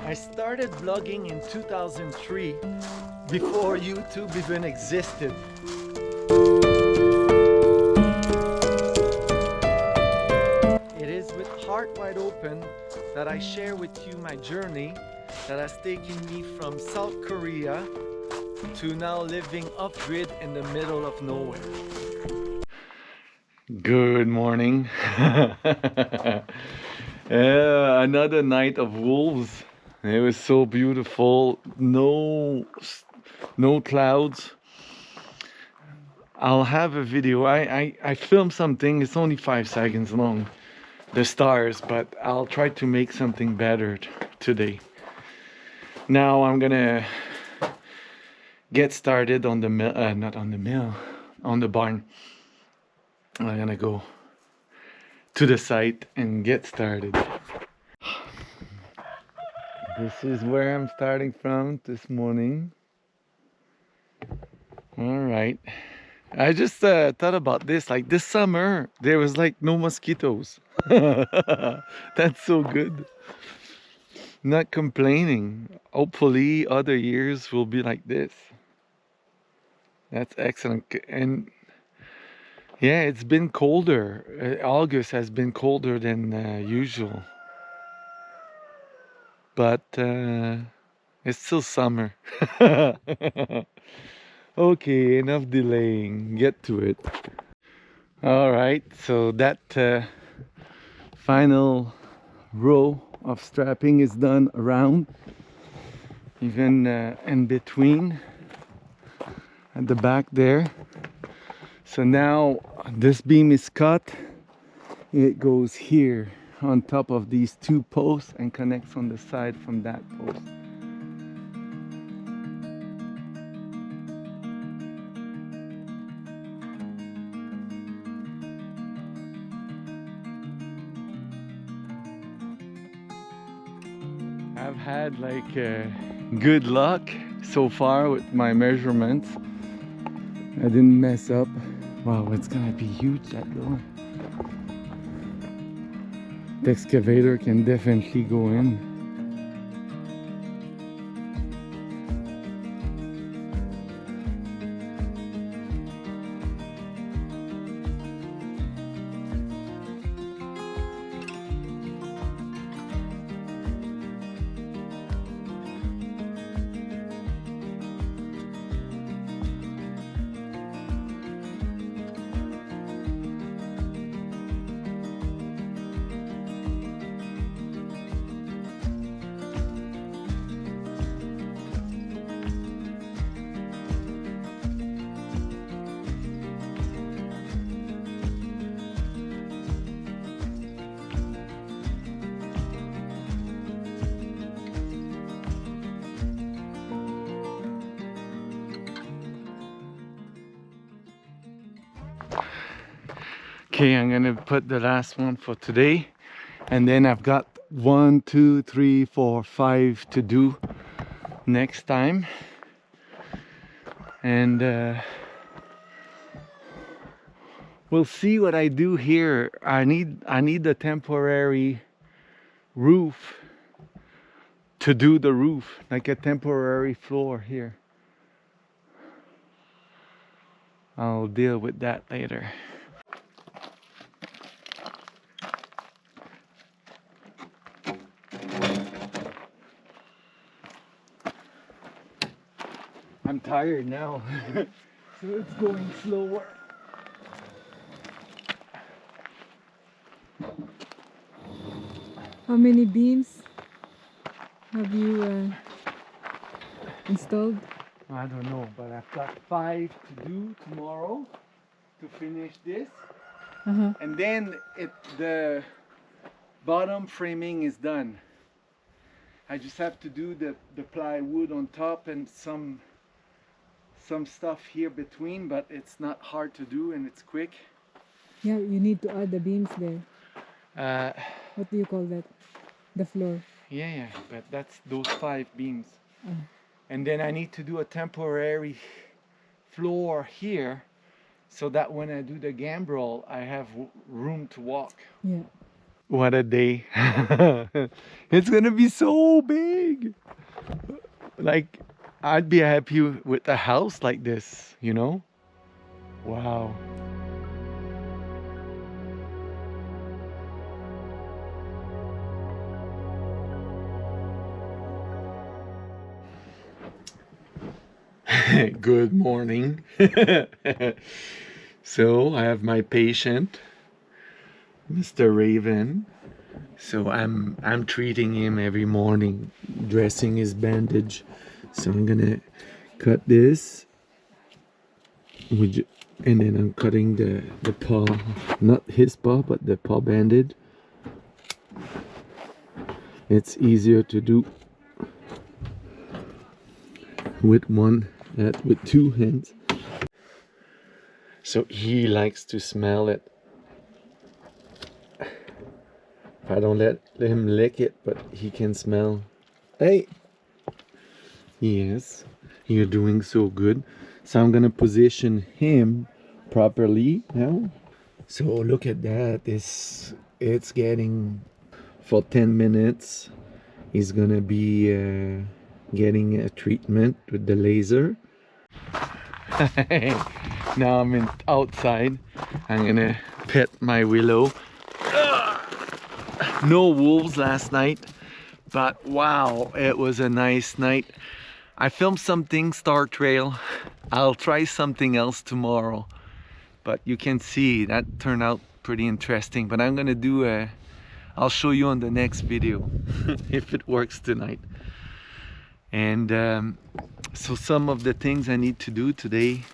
I started vlogging in 2003, before YouTube even existed. It is with heart wide open that I share with you my journey that has taken me from South Korea to now living off-grid in the middle of nowhere. Good morning. Another night of wolves. It was so beautiful. No clouds. I'll have a video. I filmed something. It's only 5 seconds long. The stars, but I'll try to make something better today. Now I'm gonna get started on the mill, not on the mill, on the barn. I'm gonna go to the site and get started. This is where I'm starting from this morning. All right. I just thought about this. Like this summer, there was like no mosquitoes. That's so good. Not complaining. Hopefully, other years will be like this. That's excellent. And yeah, it's been colder. August has been colder than usual. But it's still summer. Okay, enough delaying. Get to it. All right, so that final row of strapping is done around, even in between at the back there. So now this beam is cut. It goes here on top of these two posts and connects on the side from that post. I've had like good luck so far with my measurements. I didn't mess up. Wow, it's gonna be huge, that door. The excavator can definitely go in. Okay, I'm gonna put the last one for today, and then I've got 1, 2, 3, 4, 5 to do next time. And we'll see what I do here. I need a temporary roof to do the roof, like a temporary floor here. I'll deal with that later. I'm tired now, so it's going slower. How many beams have you installed? I don't know, but I've got 5 to do tomorrow to finish this. And then the bottom framing is done. I just have to do the plywood on top and some stuff here between, but it's not hard to do and it's quick. Yeah, you need to add the beams there. What do you call that? The floor. Yeah, but that's those 5 beams. And then I need to do a temporary floor here so that when I do the gambrel, I have room to walk. Yeah. what a day. It's gonna be so big. Like, I'd be happy with a house like this, you know? Wow. Good morning. So I have my patient, Mr. Raven. So I'm treating him every morning, dressing his bandage. So I'm gonna cut this, and then I'm cutting the paw, not his paw, but the paw bandage. It's easier to do with with two hands. So he likes to smell it. I don't let him lick it, but he can smell. Hey! Yes, you're doing so good. So I'm gonna position him properly now. So look at that. It's getting, for 10 minutes, he's gonna be getting a treatment with the laser. Now I'm outside. I'm gonna pet my willow. No wolves last night, but wow, it was a nice night. I filmed something, Star Trail. I'll try something else tomorrow, but you can see that turned out pretty interesting. But I'm gonna do I'll show you on the next video if it works tonight. And so some of the things I need to do today,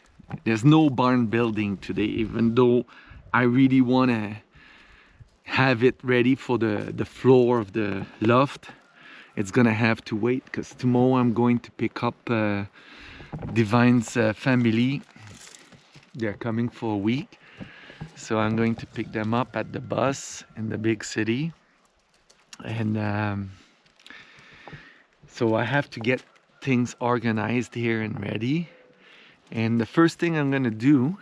there's no barn building today, even though I really want to have it ready for the floor of the loft. It's gonna have to wait because tomorrow I'm going to pick up Divine's family. They're coming for a week, so I'm going to pick them up at the bus in the big city. And so I have to get things organized here and ready. And the first thing I'm gonna do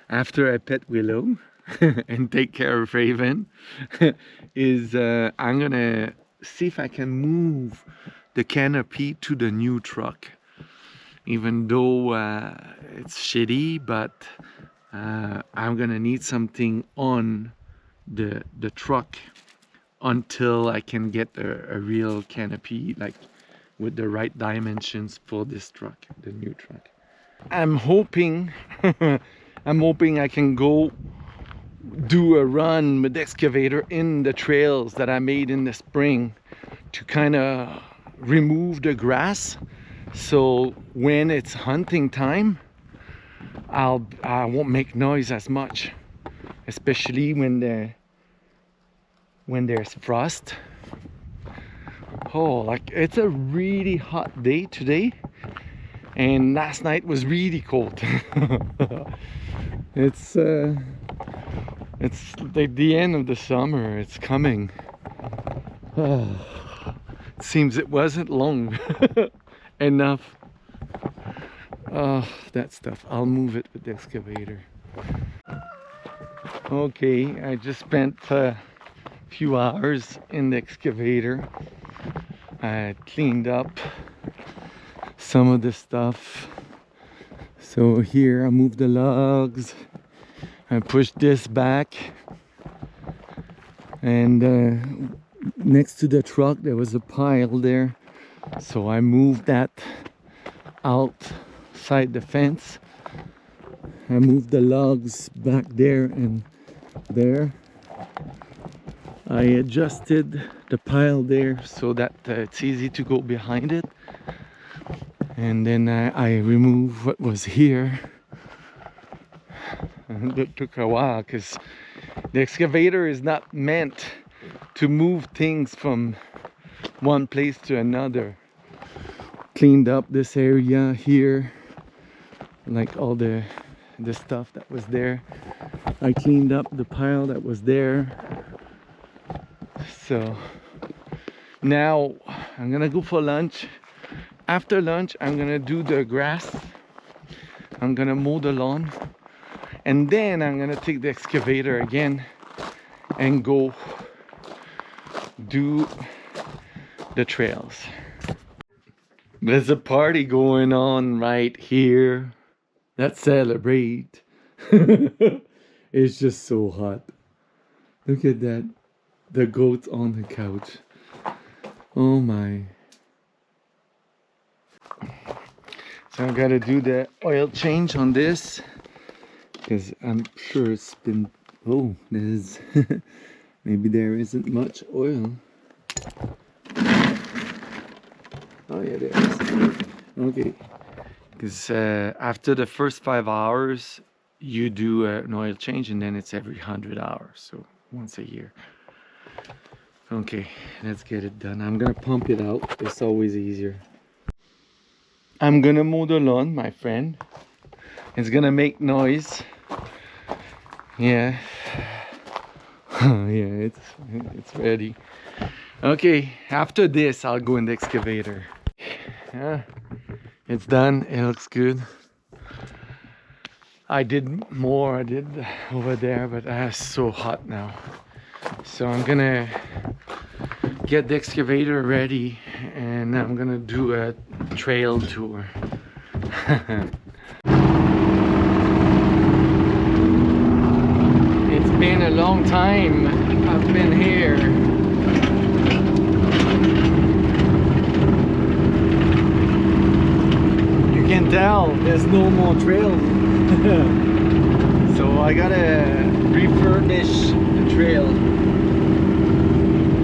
after I pet Willow and take care of Raven is I'm gonna see if I can move the canopy to the new truck. Even though it's shitty, but I'm gonna need something on the truck until I can get a real canopy, like with the right dimensions for this truck, the new truck. I'm hoping I can go do a run with the excavator in the trails that I made in the spring to kind of remove the grass, so when it's hunting time I won't make noise as much, especially when there's frost. Oh, like, it's a really hot day today, and last night was really cold. It's like the end of the summer. It's coming. Oh, it seems it wasn't long enough. Oh, that stuff. I'll move it with the excavator. Okay, I just spent a few hours in the excavator. I cleaned up some of the stuff. So here I moved the logs. I pushed this back, and next to the truck there was a pile there, so I moved that outside the fence. I moved the logs back there and there. I adjusted the pile there so that it's easy to go behind it, and then I removed what was here. And it took a while because the excavator is not meant to move things from one place to another. Cleaned up this area here, like all the stuff that was there. I cleaned up the pile that was there. So now I'm gonna go for lunch. After lunch I'm gonna do the grass. I'm gonna mow the lawn. And then I'm gonna take the excavator again and go do the trails. There's a party going on right here. Let's celebrate. It's just so hot. Look at that. The goats on the couch. Oh my. So I gotta do the oil change on this, because I'm sure it's been, oh, there's maybe there isn't much oil. Oh yeah, there is. Okay, because after the first 5 hours you do an oil change, and then it's every 100 hours, so once a year. Okay, let's get it done. I'm gonna pump it out. It's always easier. I'm gonna mow the lawn, my friend. It's gonna make noise. Yeah. Yeah, it's ready. Okay, after this I'll go in the excavator. Yeah, it's done. It looks good. I did more. I did over there, but it's so hot now. So I'm gonna get the excavator ready, and I'm gonna do a trail tour. It's been a long time I've been here. You can tell there's no more trails. So I gotta refurbish the trail.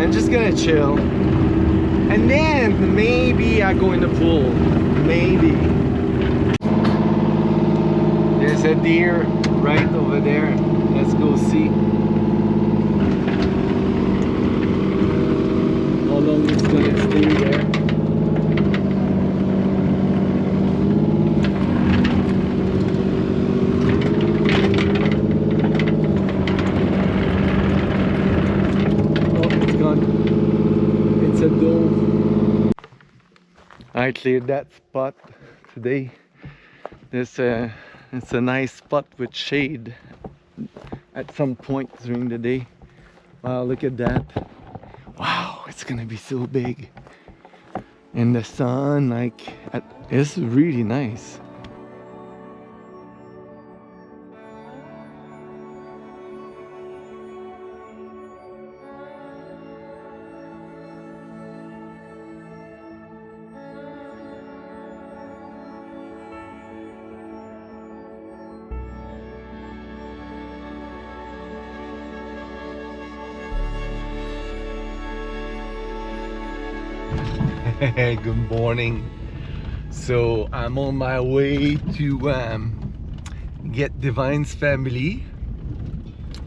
I'm just gonna chill, and then maybe I go in the pool. Maybe. There's a deer right over there. Let's go see how long it's gonna stay there. It's a dome. I cleared that spot today. It's a nice spot with shade at some point during the day. Wow, look at that. Wow, it's gonna be so big. And the sun, like, it's really nice. Good morning. So I'm on my way to get Divine's family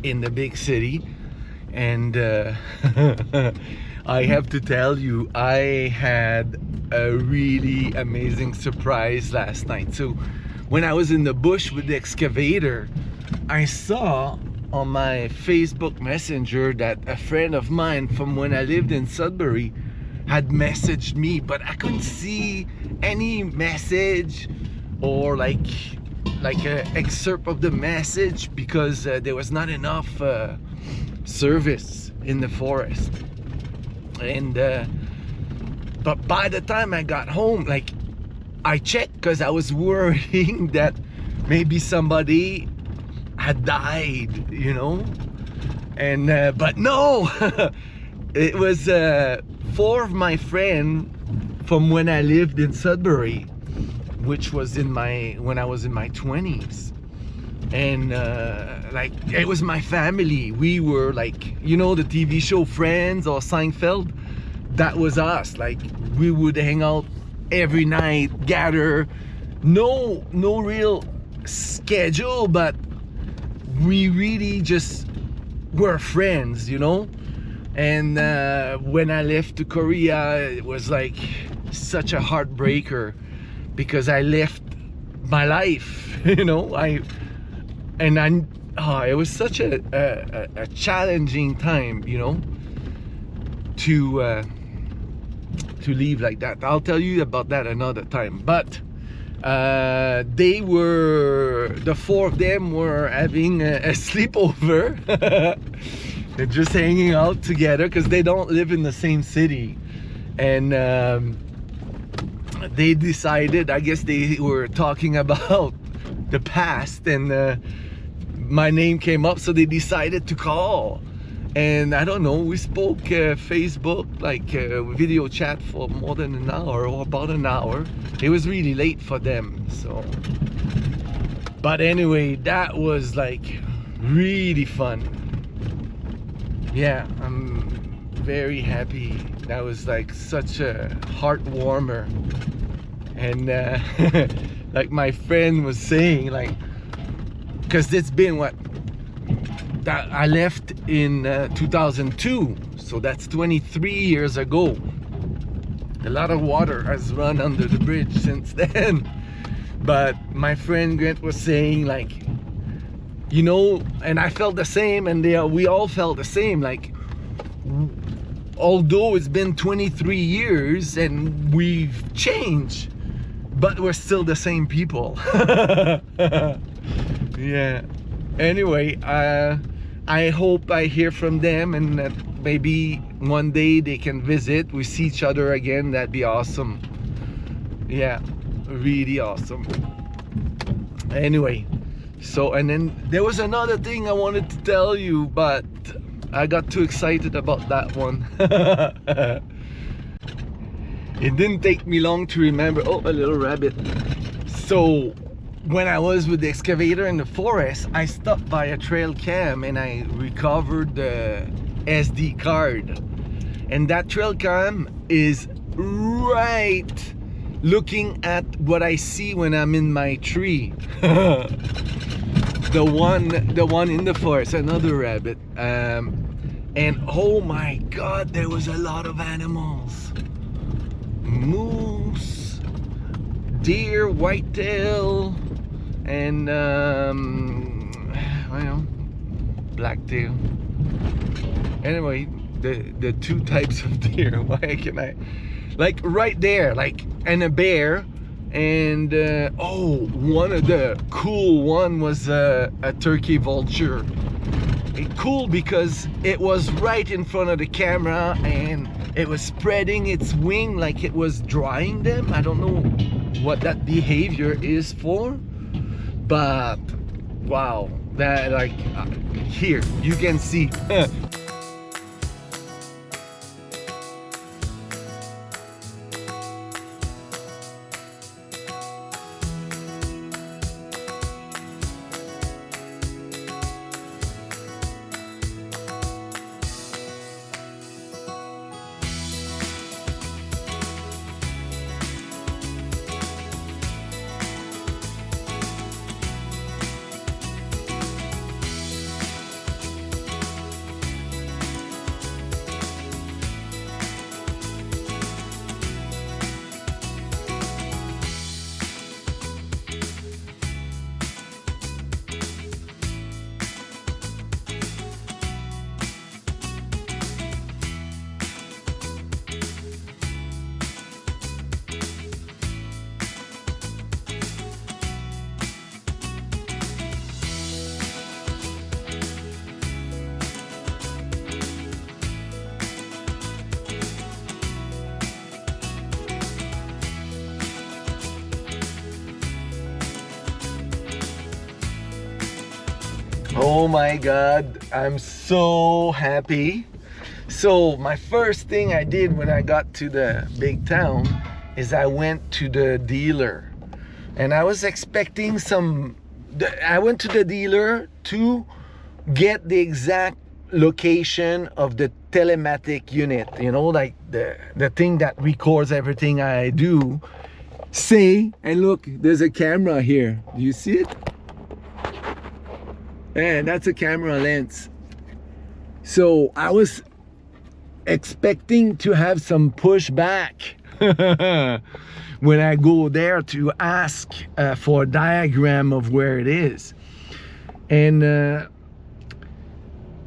in the big city, and I have to tell you, I had a really amazing surprise last night. So when I was in the bush with the excavator, I saw on my Facebook Messenger that a friend of mine from when I lived in Sudbury had messaged me, but I couldn't see any message or like an excerpt of the message, because there was not enough service in the forest. And but by the time I got home, like, I checked because I was worrying that maybe somebody had died, you know. And but no. It was 4 of my friends from when I lived in Sudbury, which was when I was in my 20s. And like, it was my family. We were like, you know, the TV show Friends or Seinfeld? That was us. Like, we would hang out every night, gather. No real schedule, but we really just were friends, you know. And when I left to Korea, it was like such a heartbreaker, because I left my life, you know. It was such a challenging time, you know, to leave like that. I'll tell you about that another time. But the 4 of them were having a sleepover. They're just hanging out together because they don't live in the same city. And they decided, I guess they were talking about the past, and my name came up, so they decided to call. And I don't know, we spoke Facebook, like video chat for more than an hour, or about an hour. It was really late for them, so. But anyway, that was like really fun. Yeah, I'm very happy. That was like such a heart warmer. And like my friend was saying, like, because it's been what, that I left in 2002, so that's 23 years ago. A lot of water has run under the bridge since then. But my friend Grant was saying, like, you know, and I felt the same, and we all felt the same, like, although it's been 23 years and we've changed, but we're still the same people. Yeah. Anyway, I hope I hear from them, and that maybe one day they can visit. We see each other again. That'd be awesome. Yeah, really awesome. Anyway, so, and then there was another thing I wanted to tell you, but I got too excited about that one. It didn't take me long to remember. Oh, a little rabbit. So when I was with the excavator in the forest, I stopped by a trail cam and I recovered the SD card. And that trail cam is right looking at what I see when I'm in my tree. the one in the forest, another rabbit. And oh my god, there was a lot of animals. Moose, deer, whitetail, and well, blacktail. Anyway, the two types of deer. Why can I, like right there, like, and a bear, and oh, one of the cool one was a turkey vulture. Cool because it was right in front of the camera and it was spreading its wing like it was drying them. I don't know what that behavior is for, but wow, that, like, here you can see. Oh my god, I'm so happy. So my first thing I did when I got to the big town is I went to the dealer, and I was expecting I went to the dealer to get the exact location of the telematic unit, you know, like the thing that records everything I do. Say, and look, there's a camera here. Do you see it? And that's a camera lens. So I was expecting to have some pushback when I go there to ask for a diagram of where it is. And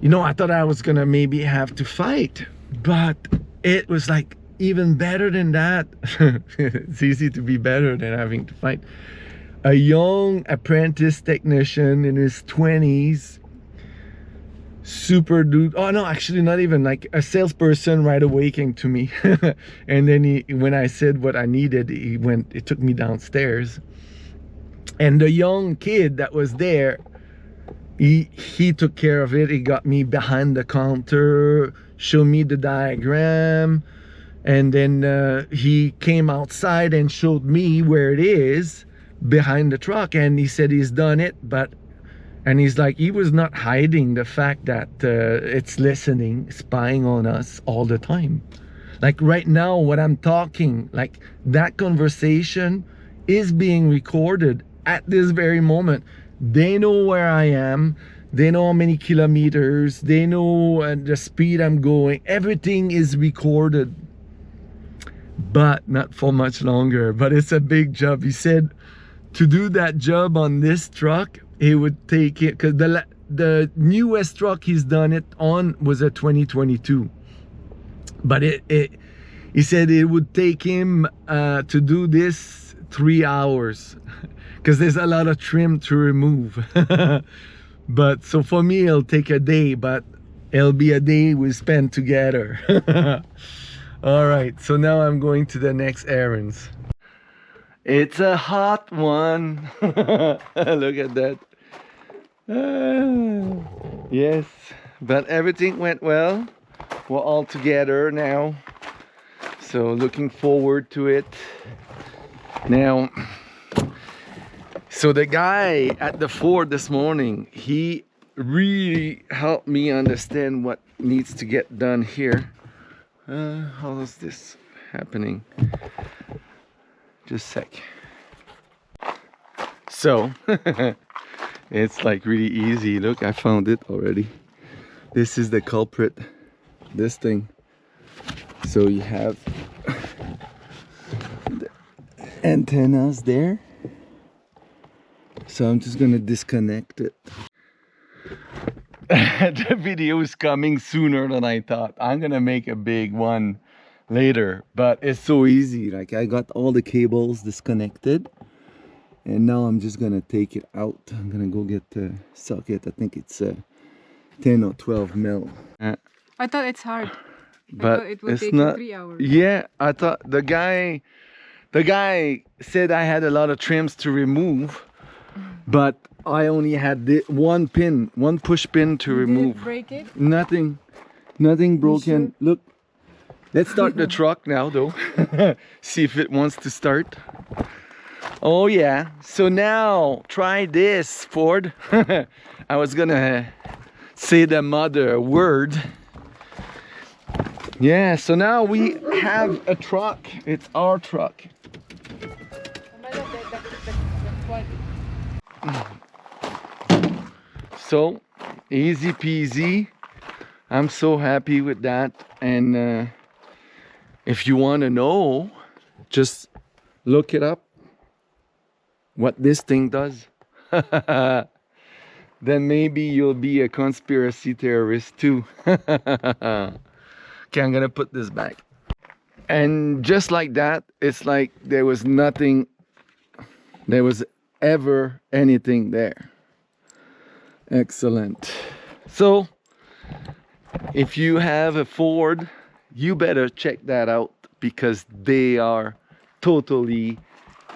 you know, I thought I was gonna maybe have to fight, but it was like even better than that. It's easy to be better than having to fight. A young apprentice technician in his 20s super dude. Oh no, actually not even, like a salesperson right away came to me. And then when I said what I needed, he took me downstairs. And the young kid that was there, he took care of it. He got me behind the counter, showed me the diagram, and then he came outside and showed me where it is behind the truck, and he said he's done it. And he's like, he was not hiding the fact that it's listening, spying on us all the time. Like right now, what I'm talking, like that conversation is being recorded at this very moment. They know where I am. They know how many kilometers. They know the speed I'm going. Everything is recorded. But not for much longer. But it's a big job. He said to do that job on this truck, it would take it, because the newest truck he's done it on was a 2022. But he said it would take him to do this 3 hours, because there's a lot of trim to remove. But so for me it'll take a day, but it'll be a day we spend together. All right, so now I'm going to the next errands. It's a hot one. Look at that. Yes, but everything went well. We're all together now, so looking forward to it. Now, so the guy at the Ford this morning, he really helped me understand what needs to get done here. How is this happening? Just a sec. So it's like really easy. Look, I found it already. This is the culprit, this thing. So you have the antennas there. So I'm just gonna disconnect it. The video is coming sooner than I thought. I'm gonna make a big one later, but it's so easy. Like, I got all the cables disconnected, and now I'm just gonna take it out. I'm gonna go get the socket. I think it's 10 or 12 mil. I thought it's hard. But it would it's take not. 3 hours. Yeah, I thought the guy said I had a lot of trims to remove, but I only had the one push pin to remove. Did it break it? Nothing broken. Sure? Look, let's start the truck now though. See if it wants to start. Oh yeah, so now try this, Ford. I was gonna say the mother word. Yeah, so now we have a truck. It's our truck. So easy peasy. I'm so happy with that. And if you want to know, just look it up, what this thing does. Then maybe you'll be a conspiracy theorist too. Okay, I'm gonna put this back. And just like that, it's like there was ever anything there. Excellent. So if you have a Ford, you better check that out, because they are totally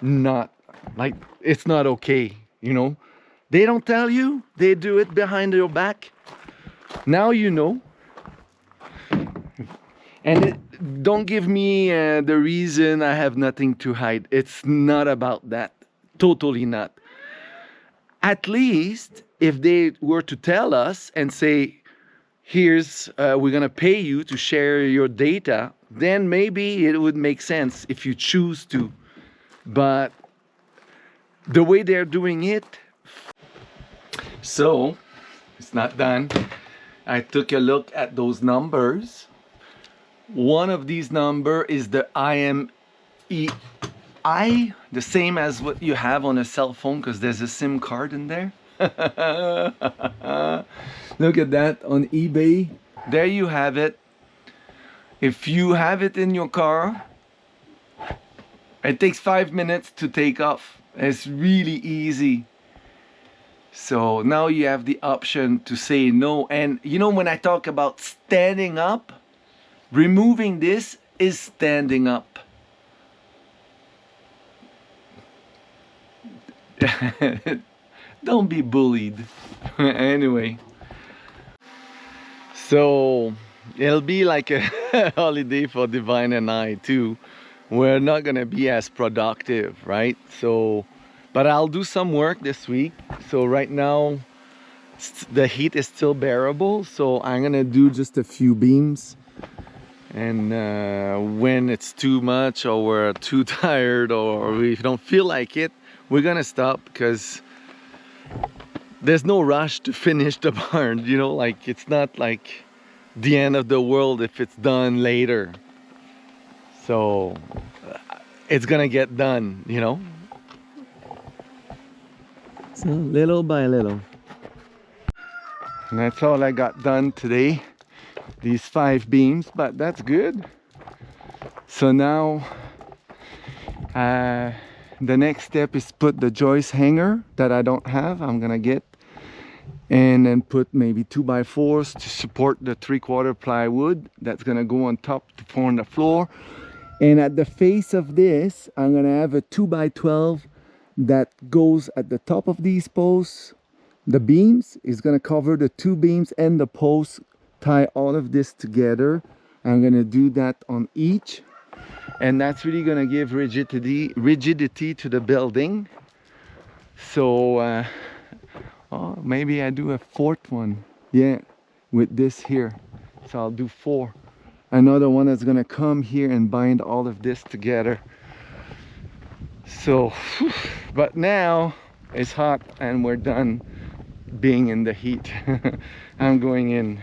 not, like, it's not okay, you know. They don't tell you, they do it behind your back. Now you know. And don't give me the reason I have nothing to hide. It's not about that. Totally not. At least if they were to tell us and say, here's, we're gonna pay you to share your data, then maybe it would make sense if you choose to. But the way they're doing it, so it's not done. I took a look at those numbers. One of these number is the IMEI, the same as what you have on a cell phone, because there's a SIM card in there. Look at that on eBay. There you have it. If you have it in your car, it takes 5 minutes to take off. It's really easy. So now you have the option to say no. And you know, when I talk about standing up, removing this is standing up. Don't be bullied. Anyway, so it'll be like a holiday for Divine and I too. We're not gonna be as productive, right? So, but I'll do some work this week. So right now the heat is still bearable, so I'm gonna do just a few beams. And when it's too much, or we're too tired, or we don't feel like it, we're gonna stop, because there's no rush to finish the barn, you know, like it's not like the end of the world if it's done later. So it's gonna get done, you know. So little by little. And that's all I got done today, these 5 beams, but that's good. So now the next step is put the joist hanger that I don't have, I'm gonna get, and then put maybe 2x4s to support the 3/4 plywood that's gonna go on top to form the floor. And at the face of this, I'm gonna have a 2x12 that goes at the top of these posts. The beams is gonna cover the 2 beams and the posts, tie all of this together. I'm gonna do that on each, and that's really gonna give rigidity to the building. So oh, maybe I do a 4th one, yeah, with this here. So I'll do 4. Another one that's gonna come here and bind all of this together. So but now it's hot and we're done being in the heat. I'm going in.